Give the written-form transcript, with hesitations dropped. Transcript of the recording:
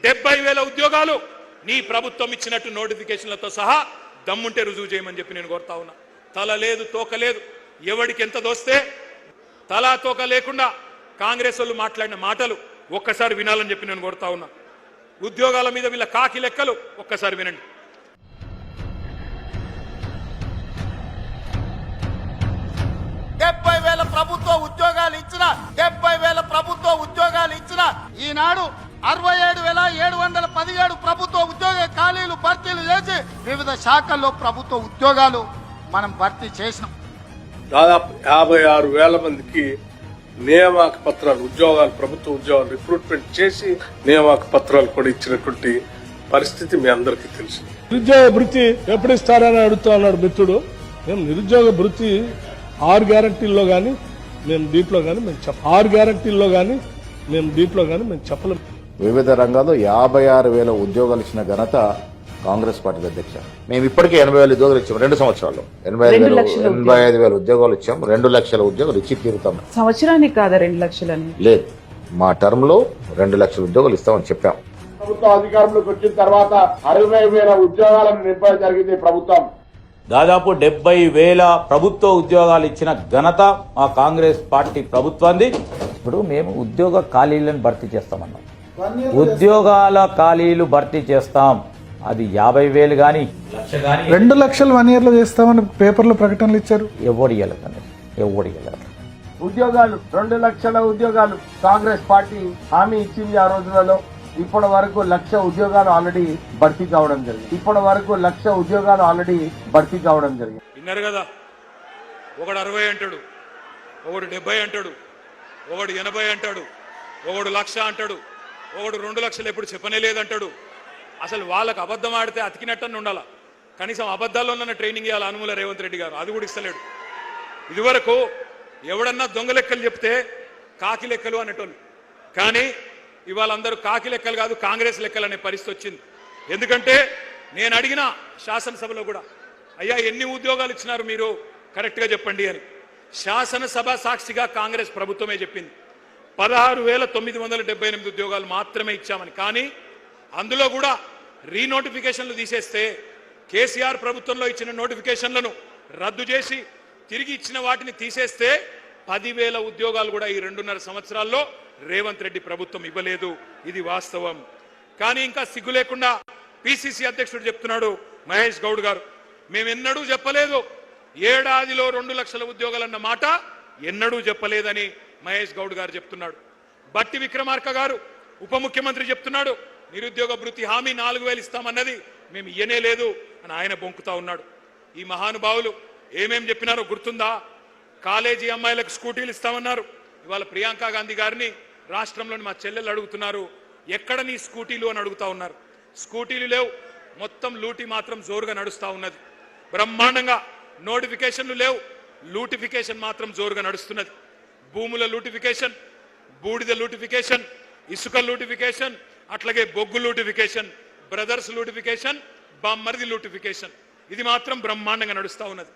70,000 ఉద్యోగాలు నీ ప్రభుత్వం ఇచ్చినట్టు నోటిఫికేషన్లతో సహా దమ్ముంటే రుజువు చేయమని చెప్పి నేను కోరుతా ఉన్నా. తల లేదు తోక లేదు, ఎవడికి ఎంత దోస్తే తలా తోక లేకుండా కాంగ్రెస్ వాళ్ళు మాట్లాడిన మాటలు ఒక్కసారి వినాలని చెప్పి నేను కోరుతా ఉన్నా. ఉద్యోగాల మీద వీళ్ళ కాకి లెక్కలు ఒక్కసారి వినండి. 70,000 ప్రభుత్వ ఉద్యోగాలు ఇచ్చిన 70,000 ప్రభుత్వ ఉద్యోగాలు ఇచ్చిన ఈనాడు 67,717 ప్రభుత్వ ఉద్యోగ ఖాళీలు భర్తీలు చేసి వివిధ శాఖల్లో ప్రభుత్వ ఉద్యోగాలు మనం భర్తీ చేసినాం. దాదాపు 56,000 మందికి నియామక పత్రాలు ఉద్యోగాలు ప్రభుత్వ ఉద్యోగాలు రిక్రూట్మెంట్ చేసి నియామక పత్రాలు కూడా ఇచ్చినటువంటి పరిస్థితి మీ అందరికీ తెలుసు. నిరుద్యోగ భృతి ఎప్పుడు ఇస్తారని అడుగుతా ఉన్నాడు మిత్రుడు. మేము నిరుద్యోగ భృతి 6 గ్యారంటీల్లో కానీ మేము దీంట్లో కానీ మేము 6 గ్యారంటీల్లో కానీ మేము దీంట్లో కానీ మేము చెప్పలేము. వివిధ రంగాల్లో 56,000 ఉద్యోగాలు ఇచ్చిన ఘనత కాంగ్రెస్ పార్టీ అధ్యక్ష. మేము ఇప్పటికే 80,000 ఉద్యోగాలు ఇచ్చాము 2 సంవత్సరాల్లో. 85,000 ఉద్యోగాలు ఇచ్చాము. 2 లక్షల ఉద్యోగాలు ఇచ్చి తీరుతాం. సంవత్సరానికి కాదా 2 లక్షలని? లేదు, మా టర్మ్ లో 2 లక్షల ఉద్యోగాలు ఇస్తామని చెప్పాం. ప్రభుత్వం అధికారంలోకి వచ్చిన తర్వాత 60,000 ఉద్యోగాలను నింపడం జరిగింది ప్రభుత్వం. దాదాపు 70,000 ప్రభుత్వ ఉద్యోగాలు ఇచ్చిన ఘనత మా కాంగ్రెస్ పార్టీ ప్రభుత్వాన్ని. ఇప్పుడు మేము ఉద్యోగ ఖాళీలను భర్తీ చేస్తామన్నాం. ఉద్యోగాల ఖాళీలు భర్తీ చేస్తాం. అది 50,000 కానీ 1,00,000 కానీ 2 లక్షలు 1 ఇయర్ లో చేస్తామని పేపర్లో ప్రకటనలు ఇచ్చారు. ఎవరు ఉద్యోగాలు 2 లక్షల ఉద్యోగాలు కాంగ్రెస్ పార్టీ హామీ ఇచ్చింది ఆ రోజులలో. ఇప్పటి వరకు 1,00,000 ఉద్యోగాలు ఆల్రెడీ భర్తీ కావడం జరిగింది. విన్నారు కదా, ఒకడు 60 అంటాడు, ఒకడు 70 అంటాడు, ఒకడు 80 అంటాడు, ఒకడు 1,00,000 అంటాడు, ఒకడు 2 లక్షలు ఎప్పుడు చెప్పనే లేదంటాడు. అసలు వాళ్ళకు అబద్ధం ఆడితే అతికినట్టని ఉండాల. కనీసం అబద్ధాల్లోనన్న ట్రైనింగ్ ఇవ్వాలి అనుమూల రేవంత్ రెడ్డి గారు. అది కూడా ఇస్తలేడు. ఇదివరకు ఎవడన్నా దొంగ లెక్కలు చెప్తే కాకి లెక్కలు అనేటోళ్ళు. కానీ ఇవాళ అందరూ కాకి లెక్కలు కాదు కాంగ్రెస్ లెక్కలు అనే పరిస్థితి వచ్చింది. ఎందుకంటే నేను అడిగిన శాసనసభలో కూడా, అయ్యా ఎన్ని ఉద్యోగాలు ఇచ్చినారు మీరు కరెక్ట్గా చెప్పండి అని. శాసనసభ సాక్షిగా కాంగ్రెస్ ప్రభుత్వమే చెప్పింది 16,978 ఉద్యోగాలు మాత్రమే ఇచ్చామని. కానీ అందులో కూడా రీనోటిఫికేషన్లు తీసేస్తే కేసీఆర్ ప్రభుత్వంలో ఇచ్చిన నోటిఫికేషన్లను రద్దు చేసి తిరిగి ఇచ్చిన వాటిని తీసేస్తే 10,000 ఉద్యోగాలు కూడా ఈ 2.5 సంవత్సరాల్లో రేవంత్ రెడ్డి ప్రభుత్వం ఇవ్వలేదు. ఇది వాస్తవం. కానీ ఇంకా సిగ్గు లేకుండా పిసిసి అధ్యక్షుడు చెప్తున్నాడు మహేష్ గౌడ్ గారు, మేమెన్నడూ చెప్పలేదు ఏడాదిలో 2 లక్షల ఉద్యోగాలన్న మాట ఎన్నడూ చెప్పలేదని మహేష్ గౌడ్ గారు చెప్తున్నాడు. బట్టి విక్రమార్క గారు ఉప ముఖ్యమంత్రి చెప్తున్నాడు నిరుద్యోగ భృతి హామీ 4,000 ఇస్తామన్నది మేము ఇయ్యనే లేదు అని ఆయన బొంకుతా ఉన్నాడు. ఈ మహానుభావులు ఏమేం చెప్పినారో గుర్తుందా? కాలేజీ అమ్మాయిలకు స్కూటీలు ఇస్తామన్నారు. ఇవాళ ప్రియాంక గాంధీ గారిని రాష్ట్రంలోని మా చెల్లెలు అడుగుతున్నారు, ఎక్కడ నీ స్కూటీలు అని అడుగుతా ఉన్నారు. స్కూటీలు లేవు, మొత్తం లూటీ మాత్రం జోరుగా నడుస్తూ ఉన్నది. బ్రహ్మాండంగా నోటిఫికేషన్లు లేవు, లూటిఫికేషన్ మాత్రం జోరుగా నడుస్తున్నది. భూముల లూటిఫికేషన్, బూడిద లూటిఫికేషన్, ఇసుక లూటిఫికేషన్, అట్లాగే బొగ్గు లూటిఫికేషన్, బ్రదర్స్ లూటిఫికేషన్, బామ్మర్ది లూటిఫికేషన్, ఇది మాత్రం బ్రహ్మాండంగా నడుస్తూ ఉన్నది.